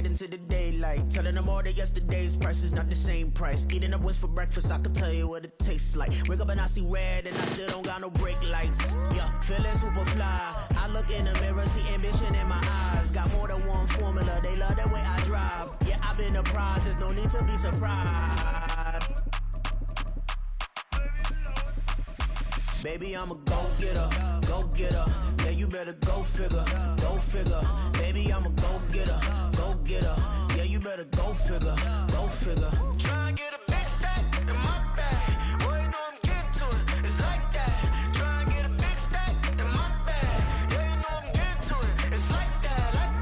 night into the daylight. Telling them all that yesterday's price is not the same price. Eating up wings for breakfast, I can tell you what it tastes like. Wake up and I see red and I still don't got no brake lights. Yeah, feeling super fly. I look in the mirror, see ambition in my eyes. Got more than one formula, they love the way I drive. Yeah, I've been a prize, there's no need to be surprised. Baby, I'm a go-getter, go-getter. Yeah, you better go figure, go figure. Baby, I'm a go-getter, go-getter. Yeah, you better go figure, go figure. Try and get a big stack in my bag. Boy, you know I'm getting to it, it's like that. Try and get a big stack in my bag. Yeah, you know I'm getting to it, it's like that, like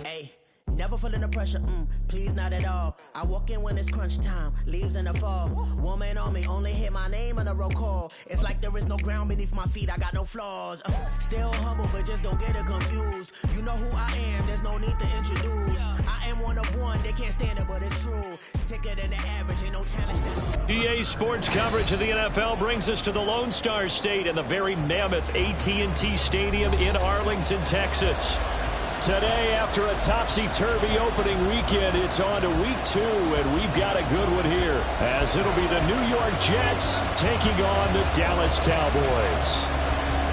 that. Hey. Never feeling the pressure, please not at all. I walk in when it's crunch time, leaves in the fall. Woman on me, only hit my name on a roll call. It's like there is no ground beneath my feet, I got no flaws. Still humble, but just don't get it confused. You know who I am, there's no need to introduce. I am one of one, they can't stand it, but it's true. Sicker than the average, ain't no challenge that's... EA Sports coverage of the NFL brings us to the Lone Star State and the very mammoth AT&T Stadium in Arlington, Texas. Today, after a topsy-turvy opening weekend, it's on to week 2, and we've got a good one here, as it'll be the New York Jets taking on the Dallas Cowboys.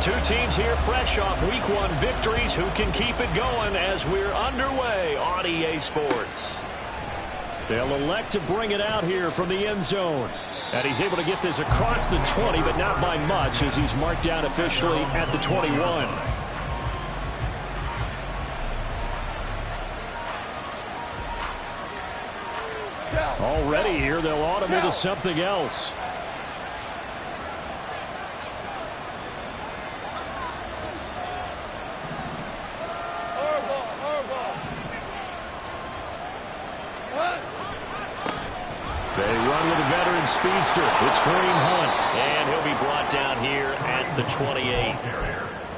Two teams here fresh off week 1 victories who can keep it going as we're underway on EA Sports. They'll elect to bring it out here from the end zone. And he's able to get this across the 20, but not by much, as he's marked down officially at the 21. Already here, they'll audible to something else. They run with a veteran speedster. It's Kareem Hunt, and he'll be brought down here at the 28.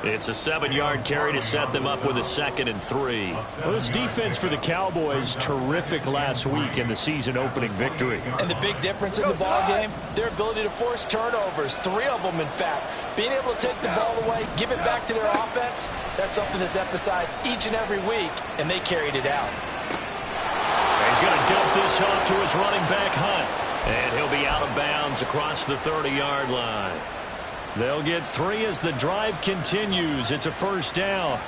It's a 7-yard carry to set them up with a 2nd and 3. Well, this defense for the Cowboys, terrific last week in the season-opening victory. And the big difference in the ball game, their ability to force turnovers, 3 of them, in fact. Being able to take the ball away, give it back to their offense, that's something that's emphasized each and every week, and they carried it out. He's going to dump this off to his running back, Hunt. And he'll be out of bounds across the 30-yard line. They'll get 3 as the drive continues. It's a first down.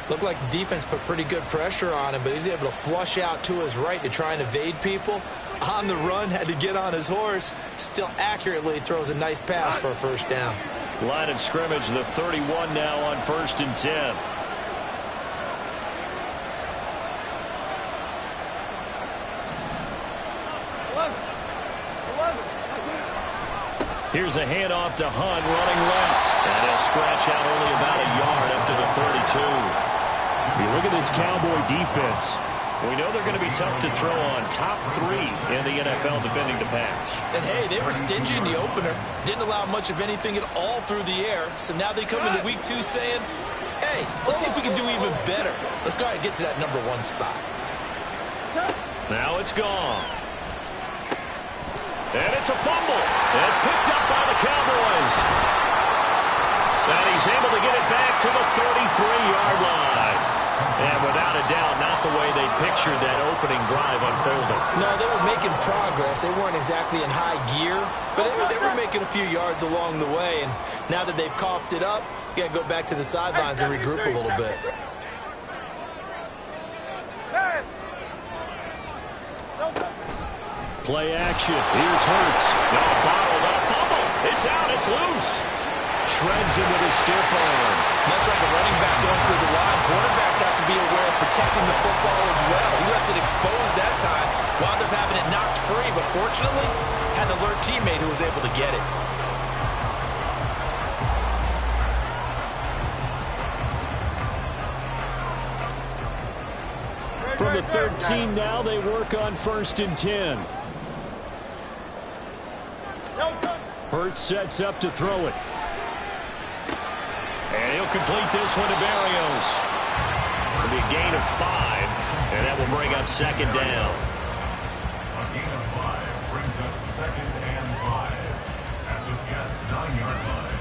Looked like the defense put pretty good pressure on him, but he's able to flush out to his right to try and evade people. On the run, had to get on his horse. Still accurately throws a nice pass for a first down. Line of scrimmage, the 31 now on 1st and 10. Here's a handoff to Hunt, running left. And he'll scratch out only about a yard up to the 32. You look at this Cowboy defense. We know they're going to be tough to throw on. Top 3 in the NFL defending the pass. And, hey, they were stingy in the opener. Didn't allow much of anything at all through the air. So now they come into week 2 saying, hey, let's see if we can do even better. Let's go ahead and get to that number 1 spot. Now it's gone. And it's a fumble. And it's picked up by the Cowboys. And he's able to get it back to the 33-yard line. And without a doubt, not the way they pictured that opening drive unfolding. No, they were making progress. They weren't exactly in high gear, but they were making a few yards along the way. And now that they've coughed it up, you got to go back to the sidelines and regroup a little bit. Play action. Here's Hurts. Got a bottle, got a fumble. It's out. It's loose. Shreds him with a stiff arm. Much like a running back going through the line, quarterbacks have to be aware of protecting the football as well. He left it exposed that time. Wound up having it knocked free, but fortunately, had an alert teammate who was able to get it. From the 13 now, they work on 1st and 10. Hurts sets up to throw it. And he'll complete this one to Berrios. It'll be a gain of 5, and that will bring up 2nd down. A gain of 5 brings up 2nd and 5 at the Jets' 9-yard line.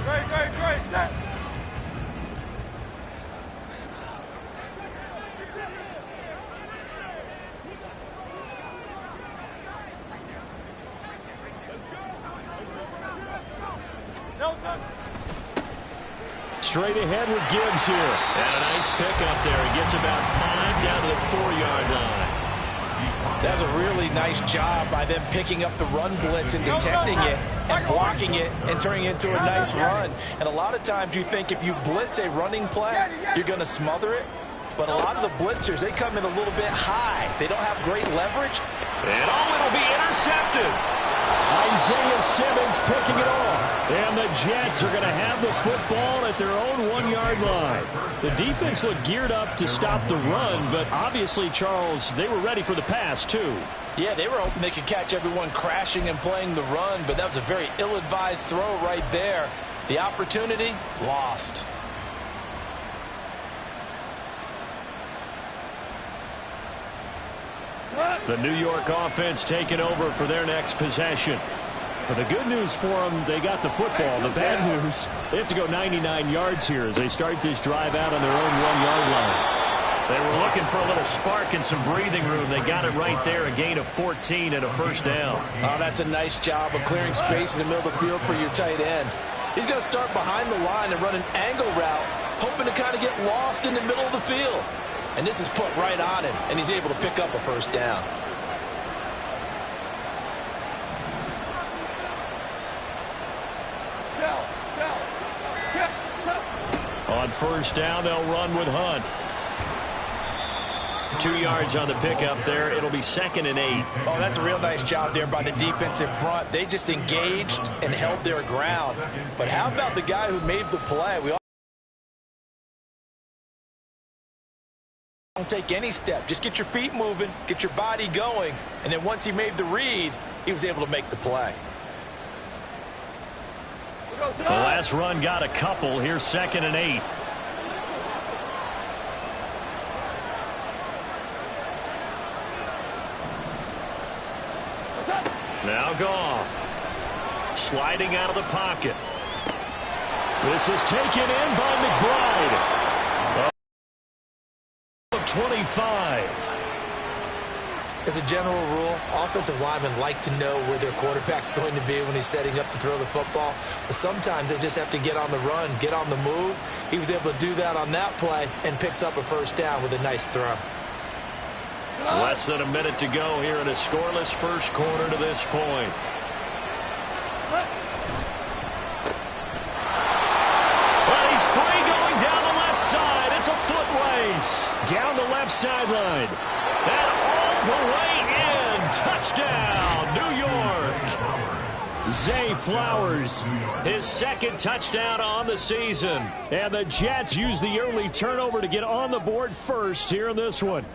Great, great, great. Straight ahead with Gibbs here. And a nice pickup there. He gets about 5 down to the 4-yard line. That's a really nice job by them picking up the run blitz and detecting it and blocking it and turning it into a nice run. And a lot of times you think if you blitz a running play, you're going to smother it. But a lot of the blitzers, they come in a little bit high. They don't have great leverage. And it'll be intercepted. Isaiah Simmons picking it off. And the Jets are going to have the football at their own 1-yard line. The defense looked geared up to stop the run, but obviously, Charles, they were ready for the pass, too. Yeah, they were hoping they could catch everyone crashing and playing the run, but that was a very ill-advised throw right there. The opportunity, lost. The New York offense taking over for their next possession. But the good news for them, they got the football. The bad news, they have to go 99 yards here as they start this drive out on their own 1-yard line. They were looking for a little spark and some breathing room. They got it right there, a gain of 14 and a first down. Oh, that's a nice job of clearing space in the middle of the field for your tight end. He's going to start behind the line and run an angle route, hoping to kind of get lost in the middle of the field. And this is put right on him, and he's able to pick up a first down. On first down, they'll run with Hunt. 2 yards on the pickup there. It'll be 2nd and 8. Oh, that's a real nice job there by the defensive front. They just engaged and held their ground. But how about the guy who made the play? We all don't take any step. Just get your feet moving, get your body going, and then once he made the read, he was able to make the play. The last run got a couple. Here's 2nd and 8. Now Goff. Sliding out of the pocket. This is taken in by McBride. 25. As a general rule, offensive linemen like to know where their quarterback's going to be when he's setting up to throw the football. But sometimes they just have to get on the run, get on the move. He was able to do that on that play and picks up a first down with a nice throw. Less than a minute to go here in a scoreless first quarter to this point. But he's free going down the left side. It's a foot race. Down the left sideline. And all the way in. Touchdown, New York. Zay Flowers, his 2nd touchdown on the season. And the Jets use the early turnover to get on the board first here in this one.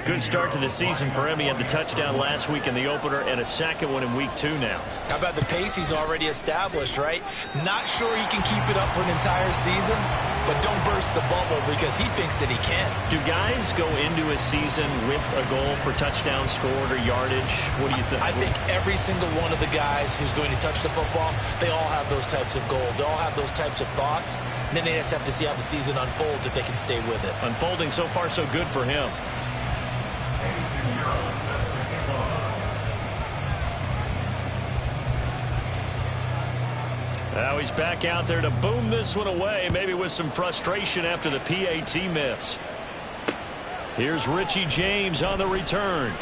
Good start to the season for him. He had the touchdown last week in the opener and a 2nd one in week 2 now. How about the pace he's already established, right? Not sure he can keep it up for an entire season, but don't burst the bubble because he thinks that he can. Do guys go into a season with a goal for touchdown scored or yardage? What do you think? I think every single one of the guys who's going to touch the football, they all have those types of goals. They all have those types of thoughts. And then they just have to see how the season unfolds if they can stay with it. Unfolding so far so good for him. Now he's back out there to boom this one away, maybe with some frustration after the PAT miss. Here's Richie James on the return.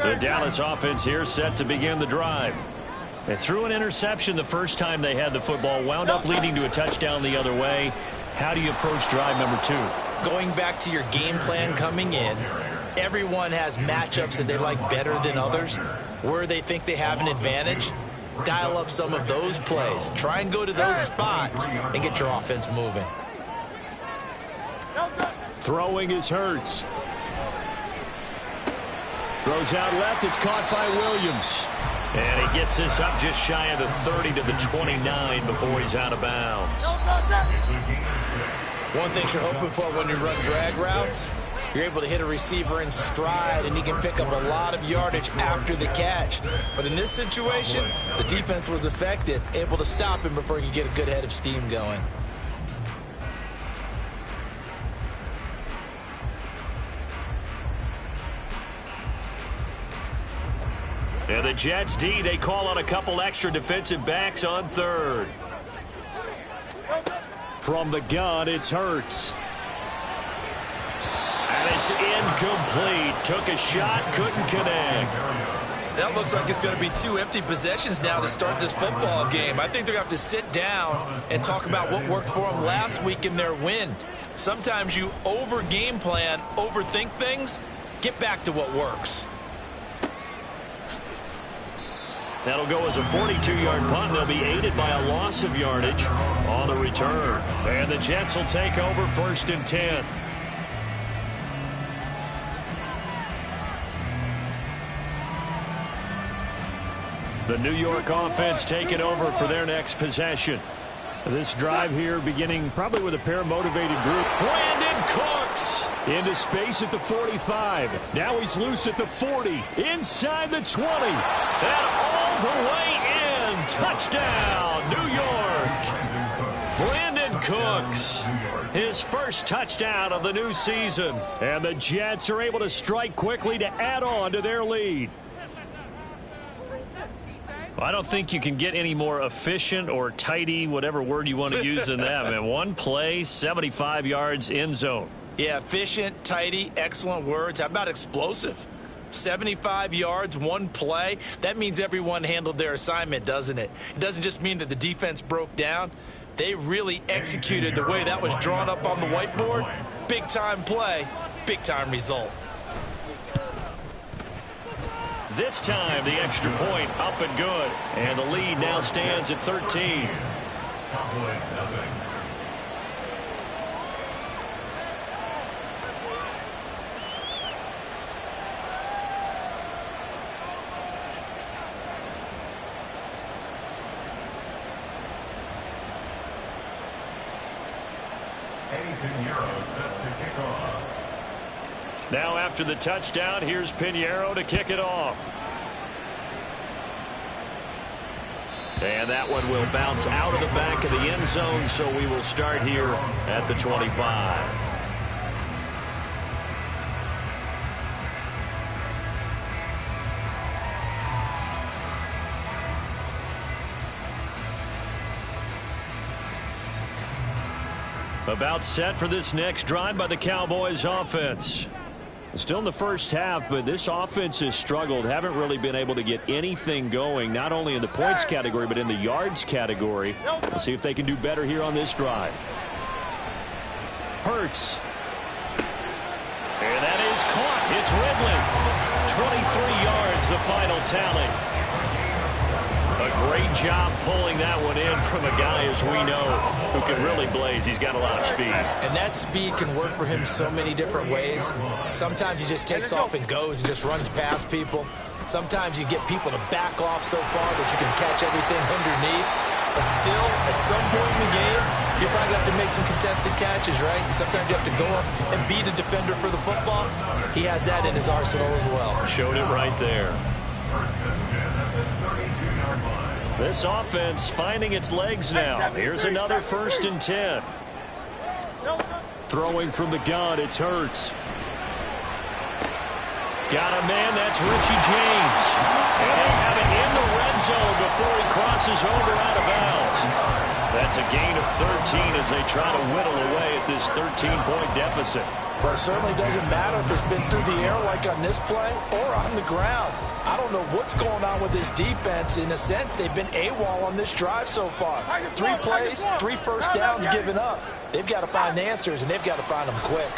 The Dallas offense here set to begin the drive. They threw an interception the first time they had the football, wound up leading to a touchdown the other way. How do you approach drive number 2? Going back to your game plan coming in, everyone has matchups that they like better than others, where they think they have an advantage. Dial up some of those plays. Try and go to those spots and get your offense moving. Throwing is Hurts. Throws out left. It's caught by Williams. And he gets this up just shy of the 30 to the 29 before he's out of bounds. One thing you're hoping for when you run drag routes, you're able to hit a receiver in stride, and he can pick up a lot of yardage after the catch. But in this situation, the defense was effective, able to stop him before he could get a good head of steam going. And the Jets D, they call on a couple extra defensive backs on third. From the gun, it's Hurts. And it's incomplete. Took a shot, couldn't connect. That looks like it's going to be 2 empty possessions now to start this football game. I think they're going to have to sit down and talk about what worked for them last week in their win. Sometimes you over-game plan, overthink things. Get back to what works. That'll go as a 42-yard punt. They'll be aided by a loss of yardage on the return. And the Jets will take over 1st and 10. The New York offense taking over for their next possession. This drive here beginning probably with a pair of motivated group. Brandon Cooks into space at the 45. Now he's loose at the 40. Inside the 20. And all the way in. Touchdown, New York. Brandon Cooks. His first touchdown of the new season. And the Jets are able to strike quickly to add on to their lead. I don't think you can get any more efficient or tidy, whatever word you want to use in that. Man, one play, 75 yards, end zone. Yeah, efficient, tidy, excellent words. How about explosive? 75 yards, one play. That means everyone handled their assignment, doesn't it? It doesn't just mean that the defense broke down. They really executed the way that was drawn up on the whiteboard. Big-time play, big-time result. This time, the extra point up and good. And the lead now stands at 13. Cowboys nothing. Pinheiro set to kick off. Now after the touchdown, here's Pinheiro to kick it off. And that one will bounce out of the back of the end zone, so we will start here at the 25. About set for this next drive by the Cowboys offense. Still in the first half, but this offense has struggled. Haven't really been able to get anything going, not only in the points category, but in the yards category. We'll see if they can do better here on this drive. Hurts. And that is caught. It's Ridley. 23 yards, the final tally. A great job pulling that one in from a guy, as we know, who can really blaze. He's got a lot of speed. And that speed can work for him so many different ways. Sometimes he just takes off and goes and just runs past people. Sometimes you get people to back off so far that you can catch everything underneath. But still, at some point in the game, you probably have to make some contested catches, right? Sometimes you have to go up and beat a defender for the football. He has that in his arsenal as well. Showed it right there. First and 10 at the 32-yard line. This offense finding its legs now. Here's another 1st and 10. Throwing from the gun, it's Hurts. Got a man, that's Richie James. And they have it in the red zone before he crosses over out of bounds. That's a gain of 13 as they try to whittle away at this 13-point deficit. But it certainly doesn't matter if it's been through the air like on this play or on the ground. I don't know what's going on with this defense. In a sense, they've been AWOL on this drive so far. 3 plays, 3 first downs given up. They've got to find answers, and they've got to find them quick.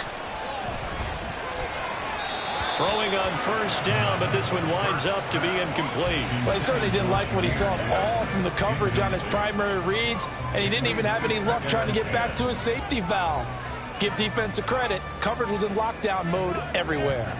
Throwing on first down, but this one winds up to be incomplete. Well, he certainly didn't like what he saw all from the coverage on his primary reads, and he didn't even have any luck trying to get back to his safety valve. Give defense a credit. Coverage was in lockdown mode everywhere.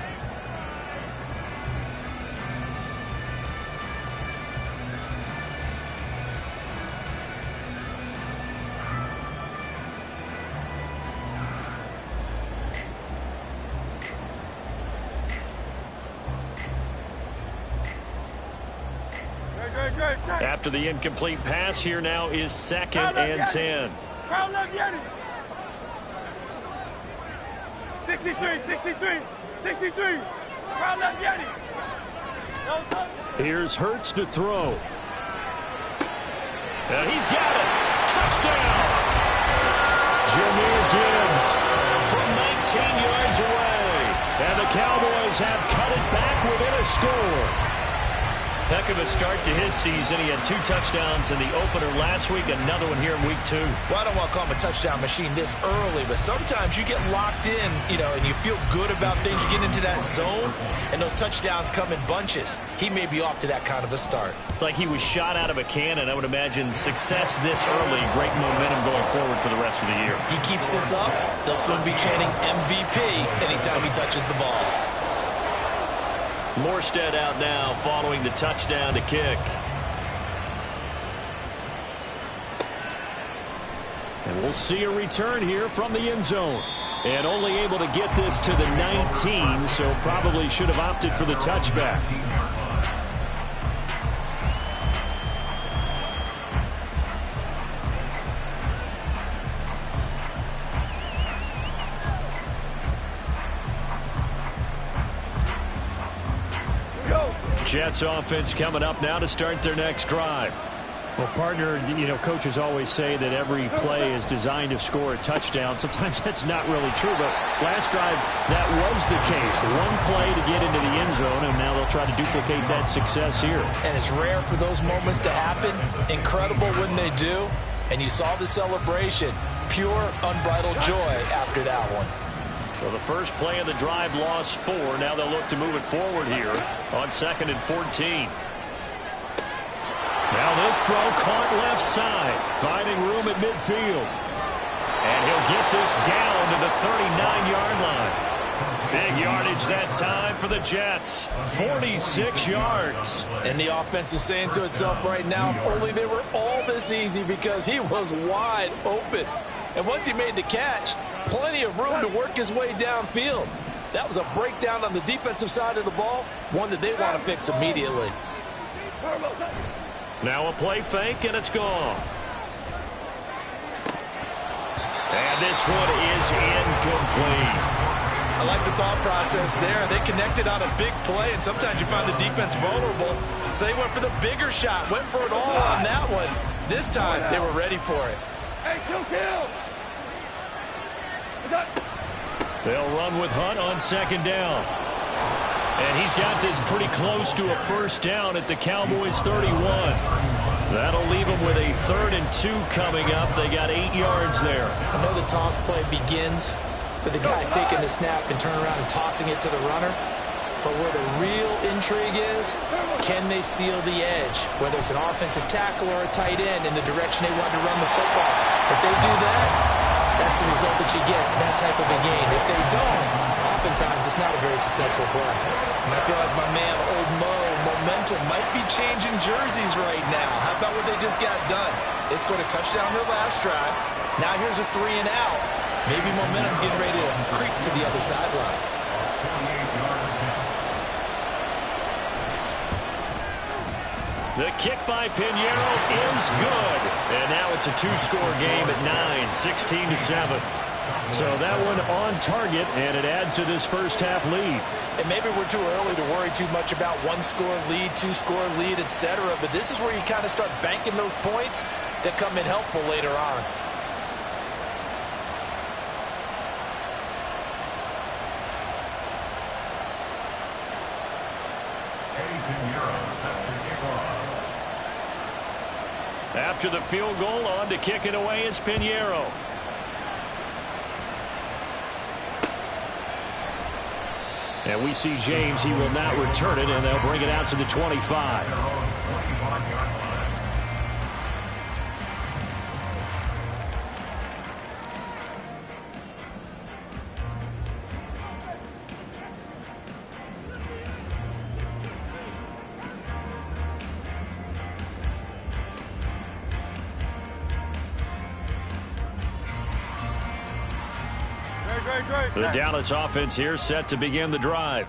After the incomplete pass, here now is 2nd and 10. 63. Crowd left Yeti. Here's Hurts to throw. And he's got it. Touchdown. Jahmyr Gibbs from 19 yards away. And the Cowboys have cut it back within a score. Heck of a start to his season. He had 2 touchdowns in the opener last week, another one here in week 2. Well, I don't want to call him a touchdown machine this early, but sometimes you get locked in, and you feel good about things. You get into that zone, and those touchdowns come in bunches. He may be off to that kind of a start. It's like he was shot out of a cannon. I would imagine success this early, great momentum going forward for the rest of the year. He keeps this up, they'll soon be chanting MVP anytime he touches the ball. Morstead out now following the touchdown to kick. And we'll see a return here from the end zone. And only able to get this to the 19, so probably should have opted for the touchback. Jets offense coming up now to start their next drive. Well, partner, coaches always say that every play is designed to score a touchdown. Sometimes that's not really true, but last drive, that was the case. One play to get into the end zone, and now they'll try to duplicate that success here. And it's rare for those moments to happen. Incredible when they do. And you saw the celebration. Pure, unbridled joy after that one. So the first play of the drive lost 4. Now they'll look to move it forward here on 2nd and 14. Now this throw caught left side, finding room at midfield. And he'll get this down to the 39-yard line. Big yardage that time for the Jets. 46 yards. And the offense is saying to itself right now, only they were all this easy because he was wide open. And once he made the catch, plenty of room to work his way downfield. That was a breakdown on the defensive side of the ball, one that they want to fix immediately. Now a play fake, and it's gone. And this one is incomplete. I like the thought process there. They connected on a big play, and sometimes you find the defense vulnerable. So they went for the bigger shot, went for it all on that one. This time, they were ready for it. Hey, kill! They'll run with Hunt on 2nd down. And he's got this pretty close to a first down at the Cowboys' 31. That'll leave them with a 3rd and 2 coming up. They got 8 yards there. I know the toss play begins with the guy taking the snap and turning around and tossing it to the runner. But where the real intrigue is, can they seal the edge? Whether it's an offensive tackle or a tight end in the direction they want to run the football. If they do that, that's the result that you get in that type of a game. If they don't, oftentimes it's not a very successful play. And I feel like my man, Old Mo, momentum might be changing jerseys right now. How about what they just got done? They scored a touchdown their last drive. Now here's a 3 and out. Maybe momentum's getting ready to creep to the other sideline. The kick by Pinheiro is good. And now it's a 2-score game at 9, 16-7. So that one on target, and it adds to this first half lead. And maybe we're too early to worry too much about 1-score lead, 2-score lead, etc. But this is where you kind of start banking those points that come in helpful later on. After the field goal, on to kick it away is Pinheiro. And we see James. He will not return it, and they'll bring it out to the 25. The Dallas offense here set to begin the drive.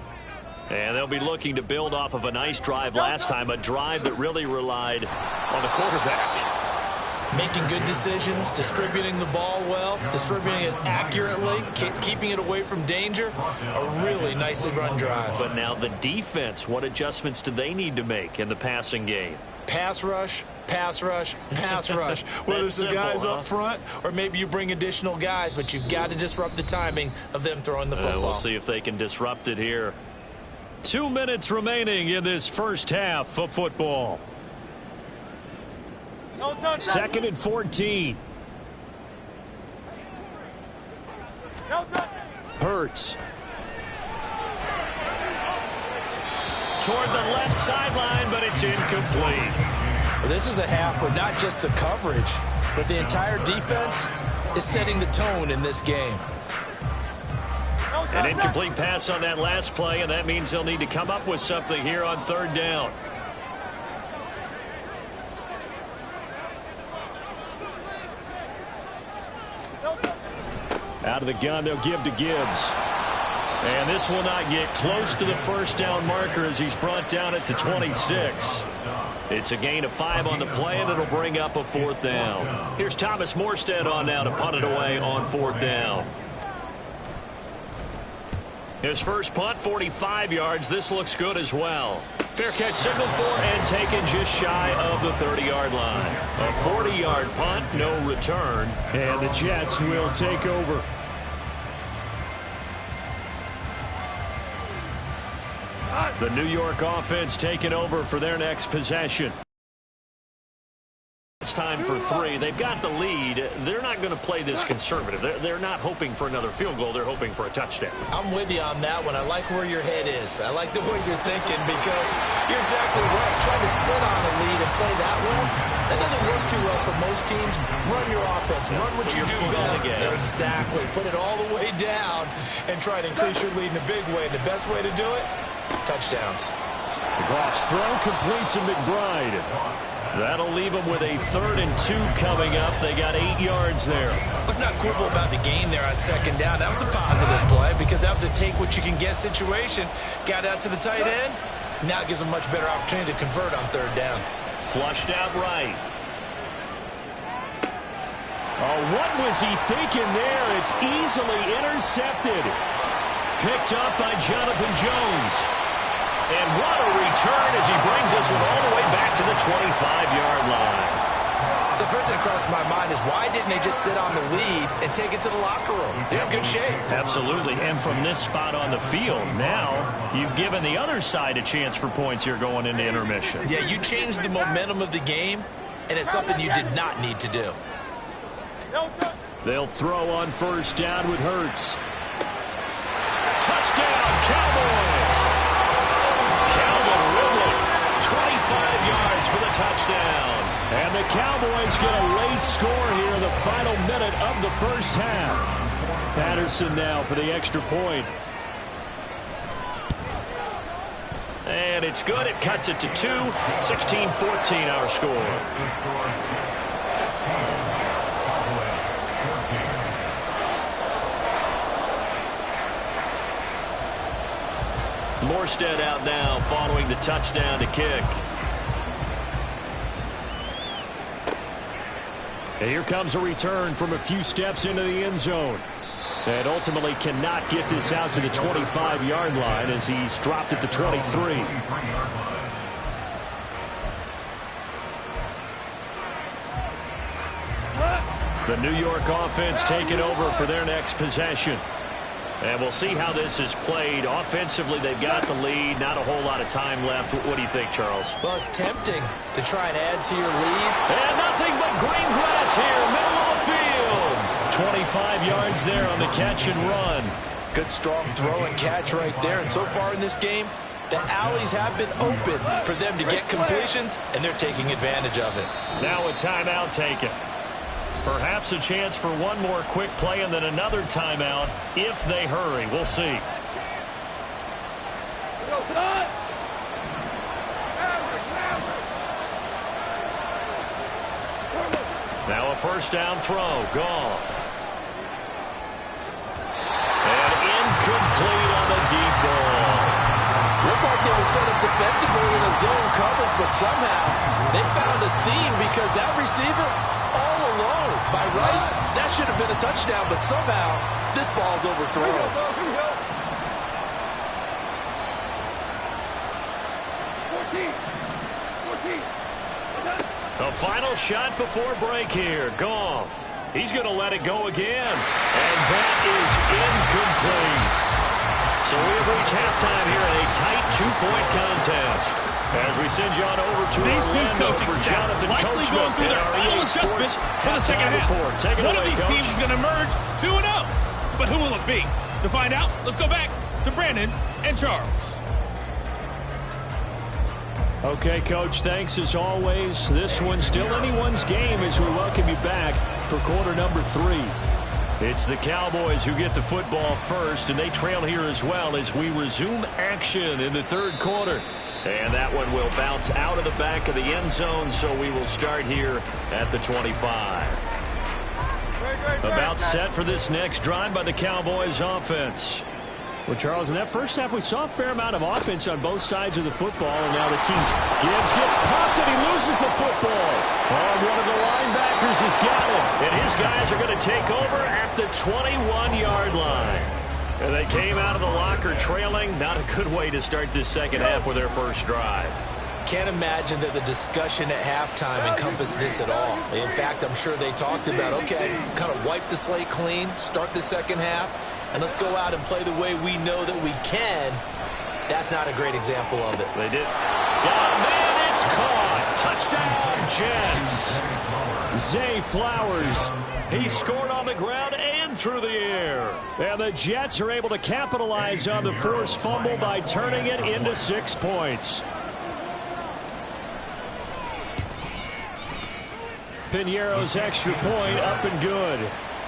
And they'll be looking to build off of a nice drive last time, a drive that really relied on the quarterback. making good decisions, distributing the ball well, distributing it accurately, keeping it away from danger. A really nicely run drive. But now the defense, what adjustments do they need to make in the passing game? Pass rush, pass rush, pass rush. Whether it's the guys up front or maybe you bring additional guys, but you've got to disrupt the timing of them throwing the football. We'll see if they can disrupt it here. 2 minutes remaining in this first half of football. 2nd and 14. Hurts. Toward the left sideline, but it's incomplete. Well, this is a half where not just the coverage, but the entire defense is setting the tone in this game. An incomplete pass on that last play, and that means they'll need to come up with something here on 3rd down. Out of the gun, they'll give to Gibbs. And this will not get close to the first down marker as he's brought down at the 26. It's a gain of 5 on the play, and it'll bring up a 4th down. Here's Thomas Morstead on now to punt it away on 4th down. His first punt, 45 yards. This looks good as well. Fair catch signal for and taken just shy of the 30-yard line. A 40-yard punt, no return. And the Jets will take over. The New York offense taking over for their next possession. It's time for 3. They've got the lead. They're not going to play this conservative. They're not hoping for another field goal. They're hoping for a touchdown. I'm with you on that one. I like where your head is. I like the way you're thinking because you're exactly right. Trying to sit on a lead and play that way, that doesn't work too well for most teams. Run your offense. Run what you do best. Exactly. Put it all the way down and try to increase your lead in a big way. And the best way to do it, touchdowns. Goff's throw complete to McBride. That'll leave them with a 3rd and 2 coming up. They got 8 yards there. Let's not quibble about the gain there on 2nd down. That was a positive play because that was a take-what-you-can-get situation. Got out to the tight end. Now it gives them much better opportunity to convert on 3rd down. Flushed out right. Oh, what was he thinking there? It's easily intercepted. Picked up by Jonathan Jones. And what a return as he brings this one all the way back to the 25-yard line. So the first thing that crossed my mind is why didn't they just sit on the lead and take it to the locker room? They're in good shape. Absolutely. And from this spot on the field, now you've given the other side a chance for points here going into intermission. Yeah, you changed the momentum of the game, and it's something you did not need to do. They'll throw on 1st down with Hurts. Touchdown, Cowboys! 25 yards for the touchdown. And the Cowboys get a late score here in the final minute of the first half. Patterson now for the extra point. And it's good. It cuts it to 2. 16-14 our score. Morstead out now following the touchdown to kick. And here comes a return from a few steps into the end zone. And ultimately cannot get this out to the 25-yard line as he's dropped at the 23. The New York offense taking over for their next possession. And we'll see how this is played. Offensively, they've got the lead. Not a whole lot of time left. What do you think, Charles? Well, it's tempting to try and add to your lead. And nothing but green grass here, middle of the field. 25 yards there on the catch and run. Good, strong throw and catch right there. And so far in this game, the alleys have been open for them to get completions, and they're taking advantage of it. Now a timeout taken. Perhaps a chance for one more quick play and then another timeout if they hurry. We'll see. Now a 1st down throw. Goff. And incomplete on the deep ball. Looked like they were set up defensively in a zone coverage, but somehow they found a seam because that receiver By rights, that should have been a touchdown, but somehow this ball's overthrown. The final shot before break here. Goff. He's going to let it go again. And that is incomplete. So we have reached halftime here in a tight 2-point contest. As we send you on over to these two Orlando coaching for staffs Jonathan likely Coachman going through their final adjustments for the second half. One of these teams is going to emerge 2-0. But who will it be? To find out, let's go back to Brandon and Charles. Okay, Coach, thanks as always. This one's still anyone's game as we welcome you back for quarter number 3. It's the Cowboys who get the football first, and they trail here as well as we resume action in the third quarter. And that one will bounce out of the back of the end zone, so we will start here at the 25. About set for this next drive by the Cowboys offense. Well, Charles, in that first half, we saw a fair amount of offense on both sides of the football, and now the team. Gibbs gets popped, and he loses the football. Oh, one of the linebackers has got it. And his guys are going to take over at the 21-yard line. And they came out of the locker trailing. Not a good way to start this second half with their first drive. Can't imagine that the discussion at halftime encompassed this at all. In fact, I'm sure they talked about, okay, kind of wipe the slate clean, start the second half, and let's go out and play the way we know that we can. That's not a great example of it. They did. Oh, man, it's caught. Touchdown, Jets. Zay Flowers. He scored on the ground and through the air. And the Jets are able to capitalize on the forced fumble by turning it into 6 points. Piñeiro's extra point up and good.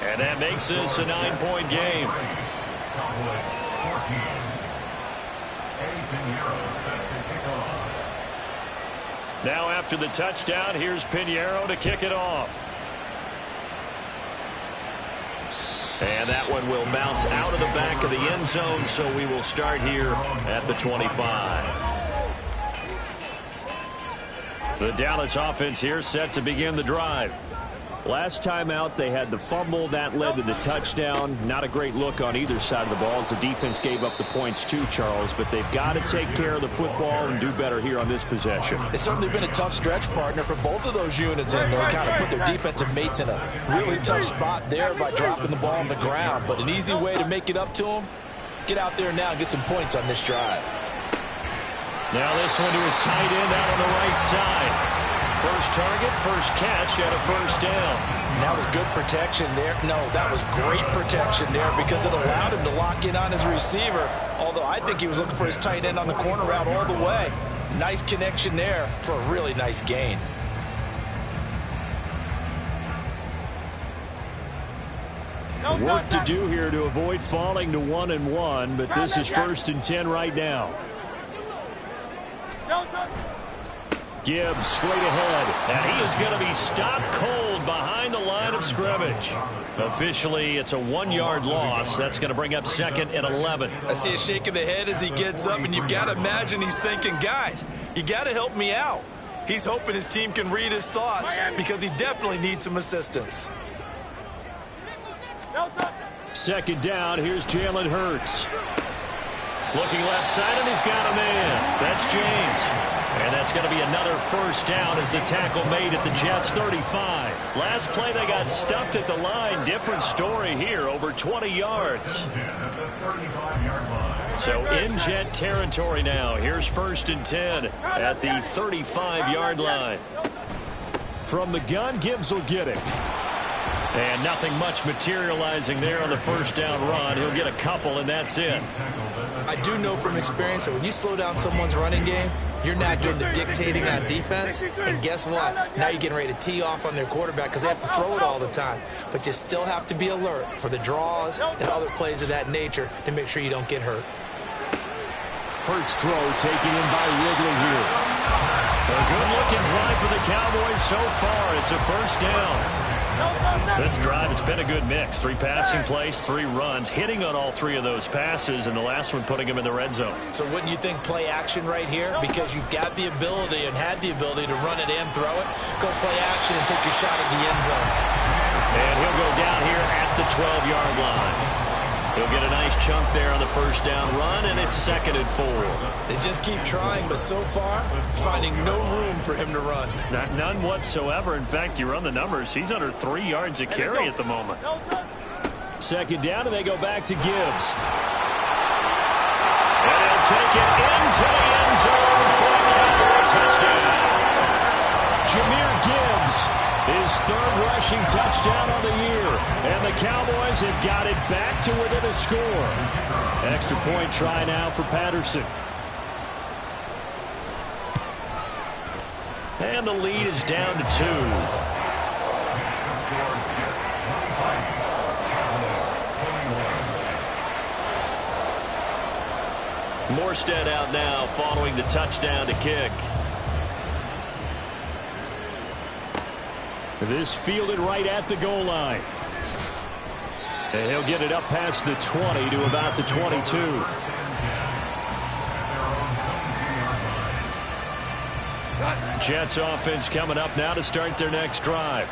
And that makes this a 9-point game. Cowboys 14. Eddie Piñeiro set to kick off. Now after the touchdown, here's Piñeiro to kick it off. And that one will bounce out of the back of the end zone, so we will start here at the 25. The Dallas offense here set to begin the drive. Last time out, they had the fumble. That led to the touchdown. Not a great look on either side of the ball as the defense gave up the points too, Charles. But they've got to take care of the football and do better here on this possession. It's certainly been a tough stretch, partner, for both of those units, and they kind of put their defensive mates in a really tough spot there by dropping the ball on the ground. But an easy way to make it up to them, get out there now and get some points on this drive. Now this one to his tight end out on the right side. First target, first catch, and a first down. That was good protection there. No, that was great protection there because it allowed him to lock in on his receiver. Although I think he was looking for his tight end on the corner route all the way. Nice connection there for a really nice gain. Work to do here to avoid falling to 1-1, but this is 1st and 10 right now. Gibbs straight ahead. And he is going to be stopped cold behind the line of scrimmage. Officially, it's a 1-yard loss. That's going to bring up 2nd and 11. I see a shake of the head as he gets up, and you've got to imagine he's thinking, guys, you got to help me out. He's hoping his team can read his thoughts because he definitely needs some assistance. 2nd down, here's Jalen Hurts. Looking left side, and he's got a man. That's James. And that's going to be another first down as the tackle made at the Jets' 35. Last play, they got stuffed at the line. Different story here, over 20 yards. So in Jet territory now. Here's 1st and 10 at the 35-yard line. From the gun, Gibbs will get it. And nothing much materializing there on the first down run. He'll get a couple, and that's it. I do know from experience that when you slow down someone's running game, you're not doing the dictating on defense. And guess what? Now you're getting ready to tee off on their quarterback because they have to throw it all the time. But you still have to be alert for the draws and other plays of that nature to make sure you don't get hurt. Hurts throw taken in by Ridley here. A good-looking drive for the Cowboys so far. It's a first down. This drive, it's been a good mix. 3 passing plays, 3 runs, hitting on all 3 of those passes, and the last one putting him in the red zone. So wouldn't you think play action right here? Because you've got the ability and had the ability to run it and throw it. Go play action and take your shot at the end zone. And he'll go down here at the 12-yard line. He'll get a nice chunk there on the first down run, and it's 2nd and 4. They just keep trying, but so far, finding no room for him to run. None whatsoever. In fact, you run the numbers. He's under 3 yards a carry at the moment. 2nd down, and they go back to Gibbs. And he'll take it into the end zone for a Cowboy touchdown. Jahmyr Gibbs, his 3rd rushing touchdown of the year. And the Cowboys have got it back to within a score. Extra point try now for Patterson. And the lead is down to 2. Morstead out now following the touchdown to kick. This fielded right at the goal line. And he'll get it up past the 20 to about the 22. Jets offense coming up now to start their next drive.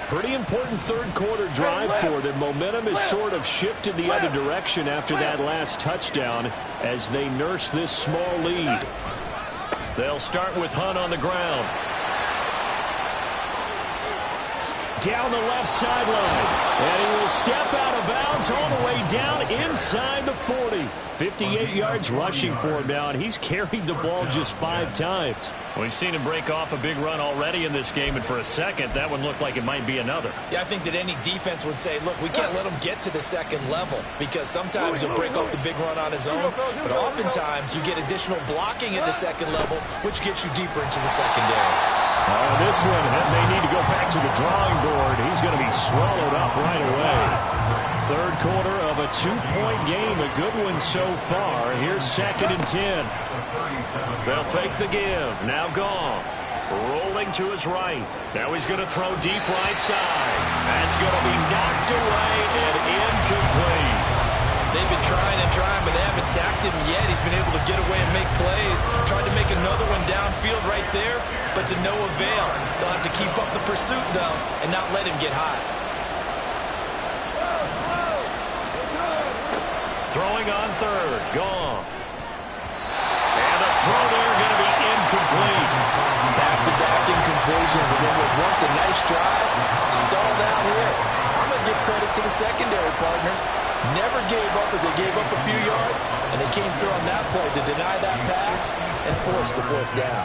Pretty important 3rd quarter drive for them. Momentum has sort of shifted the other direction after that last touchdown as they nurse this small lead. They'll start with Hunt on the ground. Down the left sideline. And he will step out of bounds all the way down inside the 40. 58 yards rushing for him now, and he's carried the ball just 5 times. We've seen him break off a big run already in this game, and for a second, that one looked like it might be another. Yeah, I think that any defense would say, look, we can't let him get to the 2nd level because sometimes he'll break off the big run on his own, but oftentimes you get additional blocking at the 2nd level, which gets you deeper into the secondary. This one may need to go back to the drawing board. He's going to be swallowed up right away. 3rd quarter of a 2-point game. A good one so far. Here's 2nd and 10. They'll fake the give. Now Goff. Rolling to his right. Now he's going to throw deep right side. That's going to be knocked away and incomplete. They've been trying and trying, but they haven't sacked him yet. He's been able to get away and make plays. Tried to make another one downfield right there, but to no avail. They'll have to keep up the pursuit, though, and not let him get high. Throwing on 3rd. Goff. And the throw there going to be incomplete. Back-to-back incompletions, and then was once a nice drive. Stalled out here. I'm going to give credit to the secondary partner. Never gave up as they gave up a few yards, and they came through on that play to deny that pass and force the 4th down.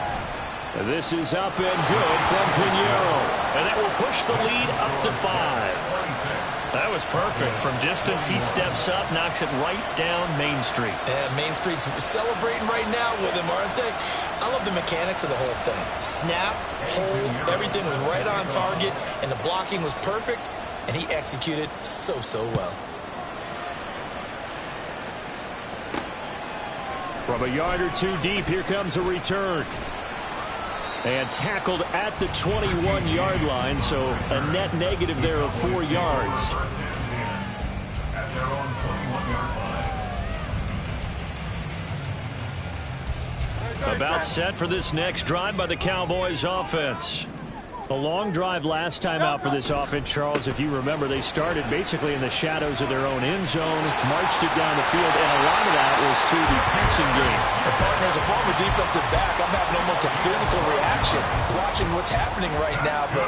This is up and good from Pinheiro, and that will push the lead up to 5. That was perfect. From distance, he steps up, knocks it right down Main Street. Yeah, Main Street's celebrating right now with him, aren't they? I love the mechanics of the whole thing. Snap, hold, everything was right on target, and the blocking was perfect, and he executed so well. From a yard or 2 deep, here comes a return. And tackled at the 21-yard line, so a net negative there of 4 yards. At their own 21-yard line. About set for this next drive by the Cowboys offense. A long drive last time out for this offense, Charles. If you remember, they started basically in the shadows of their own end zone, marched it down the field, and a lot of that was through the passing game. The partner, as a former defensive back, I'm having almost a physical reaction watching what's happening right now. But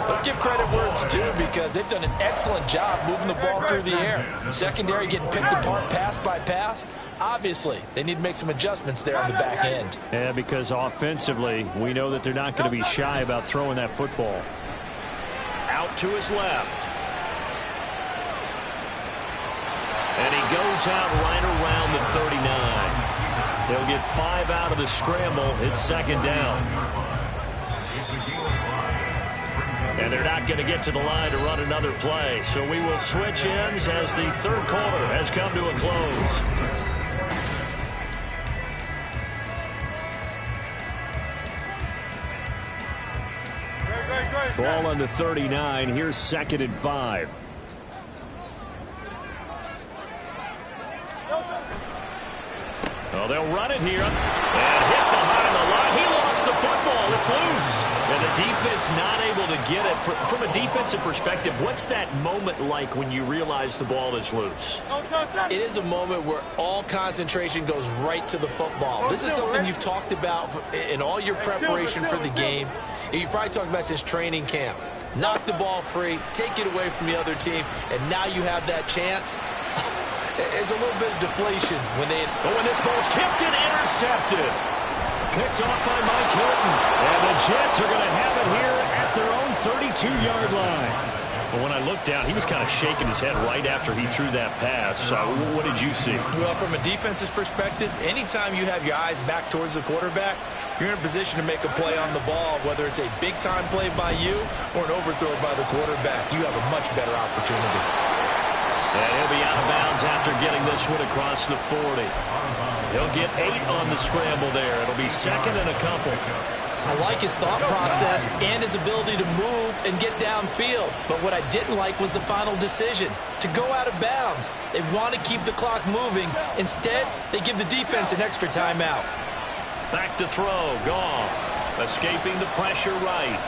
let's give credit where it's due because they've done an excellent job moving the ball through the air. Secondary getting picked apart pass by pass. Obviously, they need to make some adjustments there on the back end. Yeah, because offensively, we know that they're not going to be shy about throwing that football. Out to his left. And he goes out right around the 39. They'll get 5 out of the scramble. It's 2nd down. And they're not going to get to the line to run another play. So we will switch ends as the 3rd quarter has come to a close. Ball on the 39. Here's 2nd and 5. Well, they'll run it here and hit behind the line. He lost the football. It's it's loose. And the defense not able to get it. From a defensive perspective, what's that moment like when you realize the ball is loose? It is a moment where all concentration goes right to the football. This is something you've talked about in all your preparation for the game. You probably talked about since training camp. Knock the ball free, take it away from the other team, and now you have that chance. There's a little bit of deflation when this ball's tipped and intercepted. Picked off by Mike Hilton. And the Jets are going to have it here at their own 32-yard line. But when I looked down, he was kind of shaking his head right after he threw that pass. What did you see? Well, from a defense's perspective, anytime you have your eyes back towards the quarterback, you're in a position to make a play on the ball, whether it's a big-time play by you or an overthrow by the quarterback. You have a much better opportunity. And he'll be out of bounds after getting this one across the 40. He'll get 8 on the scramble there. It'll be second and a couple. I like his thought process and his ability to move and get downfield. But what I didn't like was the final decision, to go out of bounds. They want to keep the clock moving. Instead, they give the defense an extra timeout. Back to throw. Goff escaping the pressure right.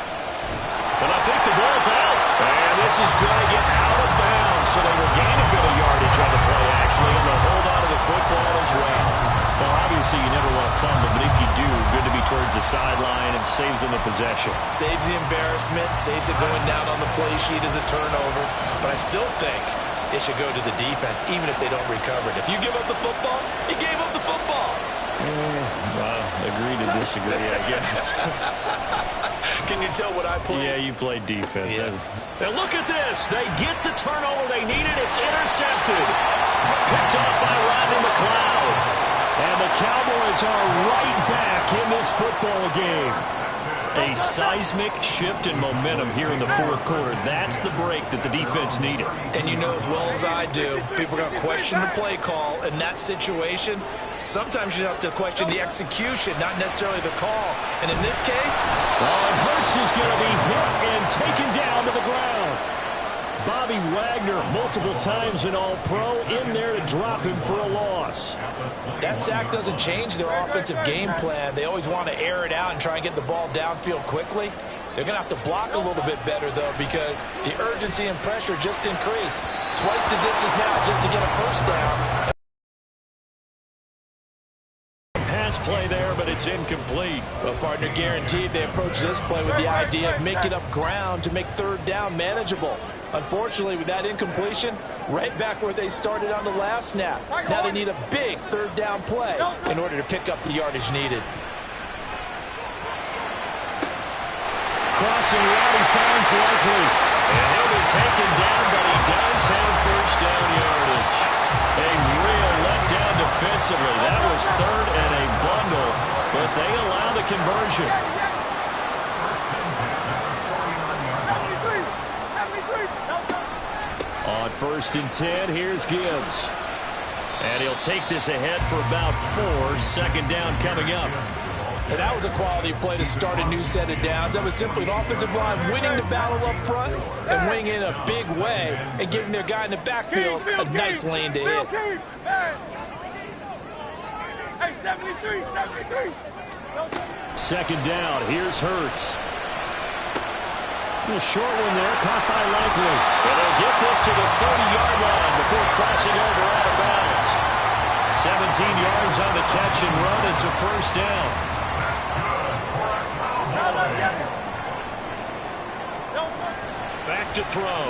But I think the ball's out. And this is going to get out of bounds. So they will gain a bit of yardage on the play, actually, and they'll hold on to the football as well. Well, obviously, you never want to fumble, but if you do, good to be towards the sideline and saves them the possession. Saves the embarrassment, saves it going down on the play sheet as a turnover. But I still think it should go to the defense, even if they don't recover it. If you give up the football, you gave up the football. Well, agree to disagree, I guess. Can you tell what I played? Yeah, you played defense. Yeah. And look at this. They get the turnover they needed. It's intercepted. Picked off by Rodney McLeod. And the Cowboys are right back in this football game. A seismic shift in momentum here in the fourth quarter. That's the break that the defense needed. And you know as well as I do, people are going to question the play call in that situation. Sometimes you have to question the execution, not necessarily the call. And in this case, and Hurts is going to be hit and taken down to the ground. Bobby Wagner, multiple times an All-Pro, in there to drop him for a loss. That sack doesn't change their offensive game plan. They always want to air it out and try and get the ball downfield quickly. They're going to have to block a little bit better, though, because the urgency and pressure just increased. Twice the distance now just to get a first down. Pass play there, but it's incomplete. Well, partner, guaranteed they approach this play with the idea of making up ground to make third down manageable. Unfortunately, with that incompletion, right back where they started on the last snap. Now they need a big third down play in order to pick up the yardage needed. Crossing route he finds likely. And he'll be taken down, but he does have first down yardage. A real letdown defensively. That was third and a bundle, but they allow the conversion. On 1st and 10, here's Gibbs. And he'll take this ahead for about 4. Second down coming up. And that was a quality play to start a new set of downs. That was simply an offensive line winning the battle up front and winning in a big way and giving their guy in the backfield a nice lane to hit. Hey, 73. Second down, here's Hurts. A short one there, caught by Likely. And they'll get this to the 30-yard line before crossing over out of bounds. 17 yards on the catch and run. It's a first down. Back to throw.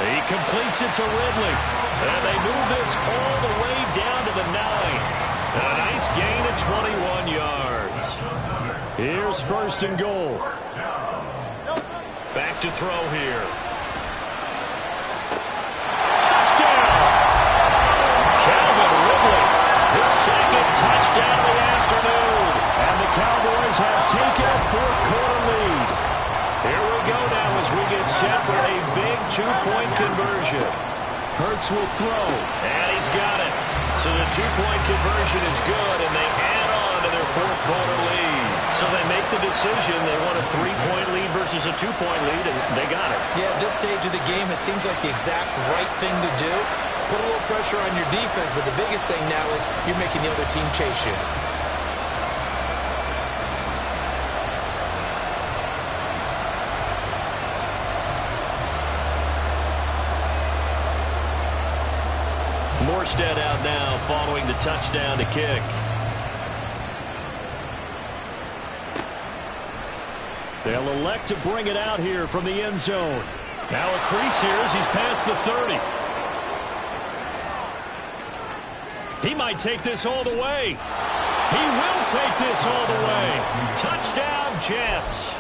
He completes it to Ridley. And they move this all the way down to the 9. And a nice gain of 21 yards. Here's 1st and goal. Back to throw here. Touchdown! Calvin Ridley, his second touchdown of the afternoon. And the Cowboys have taken a fourth quarter lead. Here we go now as we get set for a big 2-point conversion. Hurts will throw. And he's got it. So the 2-point conversion is good, and they add on to their fourth quarter lead. So they make the decision. They want a 3-point lead versus a 2-point lead, and they got it. Yeah, at this stage of the game, it seems like the exact right thing to do. put a little pressure on your defense, but the biggest thing now is you're making the other team chase you. Morstead out now following the touchdown to kick. They'll elect to bring it out here from the end zone. Now a crease here as he's past the 30. He might take this all the way. He will take this all the way. Touchdown, Jets.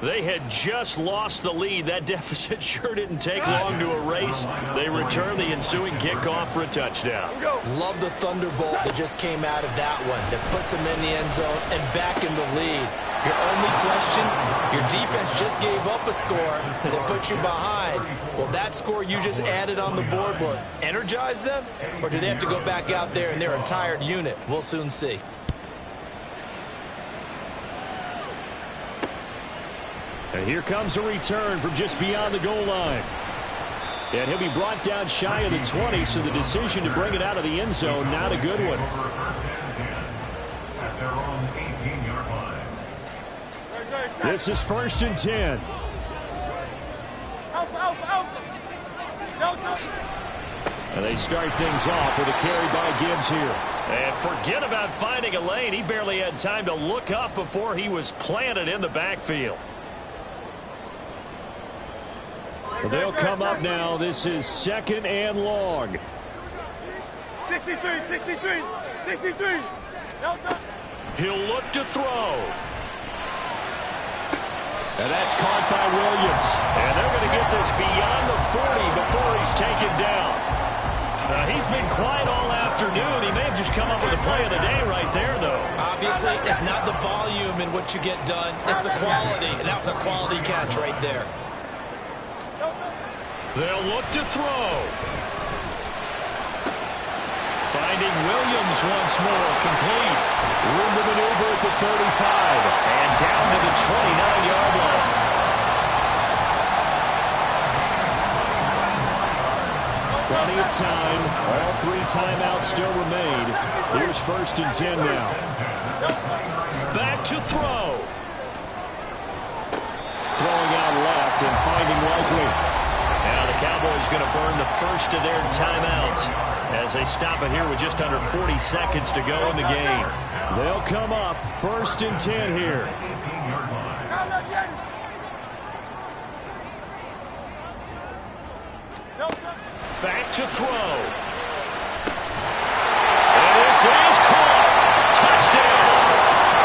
They had just lost the lead. That deficit sure didn't take long to erase. They return the ensuing kickoff for a touchdown. Love the thunderbolt that just came out of that one. That puts them in the end zone and back in the lead. Your only question, your defense just gave up a score that put you behind. Well, that score you just added on the board, will it energize them? Or do they have to go back out there and they're a tired unit? We'll soon see. And here comes a return from just beyond the goal line. And he'll be brought down shy of the 20, so the decision to bring it out of the end zone, not a good one. At their own 18-yard line. This is 1st and 10. And they start things off with a carry by Gibbs here. And forget about finding a lane. He barely had time to look up before he was planted in the backfield. They'll come up now. This is 2nd and long. 63. He'll look to throw. And that's caught by Williams. And they're going to get this beyond the 40 before he's taken down. He's been quiet all afternoon. He may have just come up with the play of the day right there, though. Obviously, it's not the volume in what you get done. It's the quality, and that was a quality catch right there. They'll look to throw. Finding Williams once more, complete. Room to maneuver at the 35. And down to the 29-yard line. Plenty of time. All 3 timeouts still remain. Here's 1st and 10 now. Back to throw. Throwing out left and finding Likely. Now the Cowboys going to burn the first of their timeouts as they stop it here with just under 40 seconds to go in the game. They'll come up 1st and 10 here. Back to throw. And this is caught. Touchdown.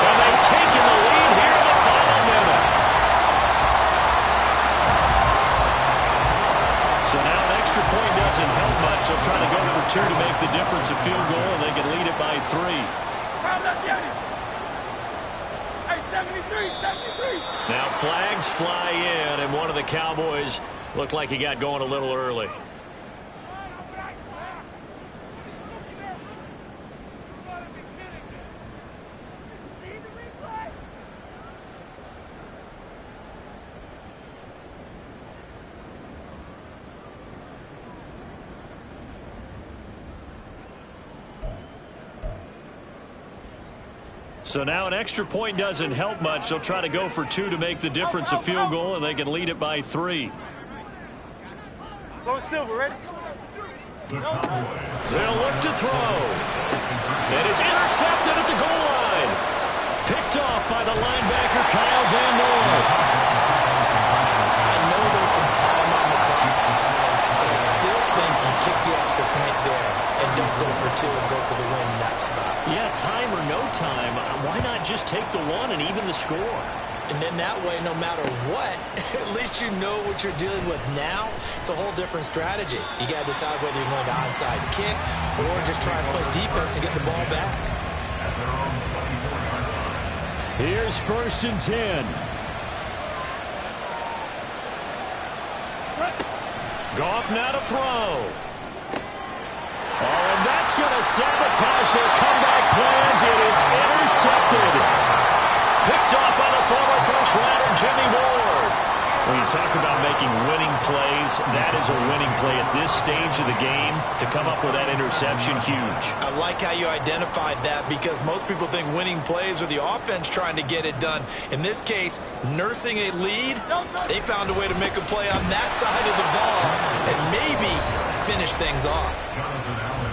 And they've taken the lead here in the final minute. So now an extra point doesn't help much. They'll try to go for 2 to make the difference a field goal, and they can lead it by 3. Now flags fly in, and one of the Cowboys looked like he got going a little early. So now an extra point doesn't help much. They'll try to go for 2 to make the difference a field goal, and they can lead it by 3. Go Silver, ready? They'll look to throw. It is intercepted at the goal line. Picked off by the linebacker, Kyle Van Noy. I know there's some time on the clock, but I still think you kick the extra point there and don't go for 2 and go for the win in that spot. Yeah, time or no time, why not just take the 1 and even the score? And then that way, no matter what, at least you know what you're dealing with now. It's a whole different strategy. You got to decide whether you're going to onside kick or just try and play defense and get the ball back. Here's 1st and 10. Goff now to throw. Oh, and that's going to sabotage their comeback plans. It is intercepted. Picked off by the former first-rounder Jimmy Ward. When you talk about making winning plays, that is a winning play at this stage of the game. To come up with that interception, huge. I like how you identified that because most people think winning plays are the offense trying to get it done. In this case, nursing a lead, they found a way to make a play on that side of the ball and maybe finish things off.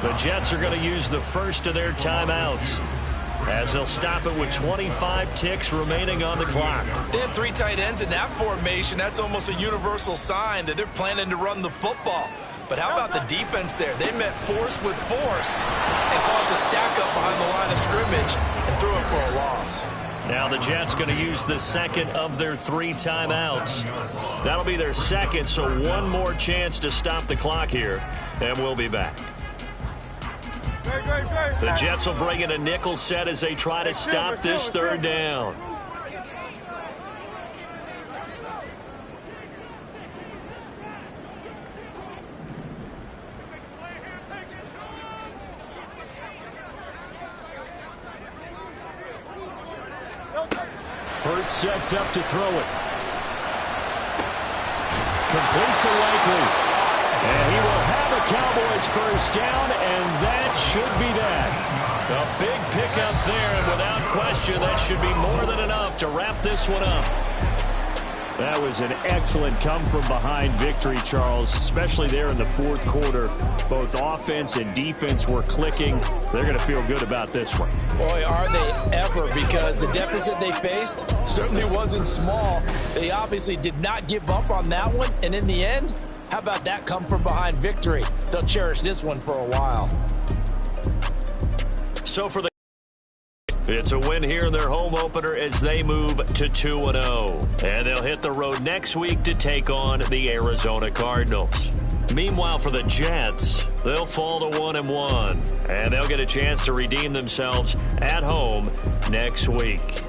The Jets are going to use the first of their timeouts, as they'll stop it with 25 ticks remaining on the clock. They have 3 tight ends in that formation. That's almost a universal sign that they're planning to run the football. But how about the defense there? They met force with force and caused a stack up behind the line of scrimmage and threw it for a loss. Now the Jets going to use the second of their 3 timeouts. That'll be their second, so one more chance to stop the clock here, and we'll be back. The Jets will bring in a nickel set as they try to stop this third down. Hurts sets up to throw it. Complete to Likely. And he will have a Cowboys first down, and that should be that. A big pickup there, and without question, that should be more than enough to wrap this one up. That was an excellent come-from-behind victory, Charles, especially there in the fourth quarter. Both offense and defense were clicking. They're going to feel good about this one. Boy, are they ever, because the deficit they faced certainly wasn't small. They obviously did not give up on that one, and in the end, how about that come-from-behind victory? They'll cherish this one for a while. So for the it's a win here in their home opener as they move to 2-0. And they'll hit the road next week to take on the Arizona Cardinals. Meanwhile, for the Jets, they'll fall to 1-1. And they'll get a chance to redeem themselves at home next week.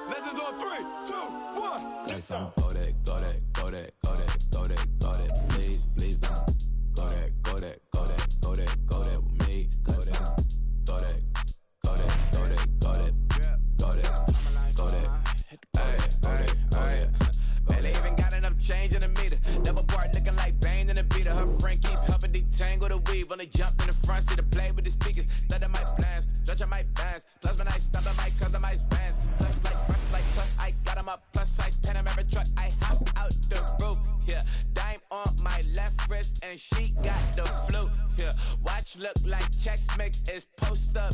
Legends on 3, 2, 1. Let's go that, go that, go that, go that, go that, go that. Please, please don't. Go that, go that, go that, go that, go that with me. Go that, go that, go that, go that, go that, go that, go that, go that. Man, they even got enough change in the meter. Double part looking like Bane in the beater. Her friend keep helping detangle the weave. When they jumped in the front seat to play with the speakers. Let my plans, stretch my bands. Plus when I stop, I might customize fans. Plus I got them up. Plus size Panamera truck. I hop out the roof. Yeah, dime on my left wrist and she got the flu. Yeah, watch look like Chex Mix is post up.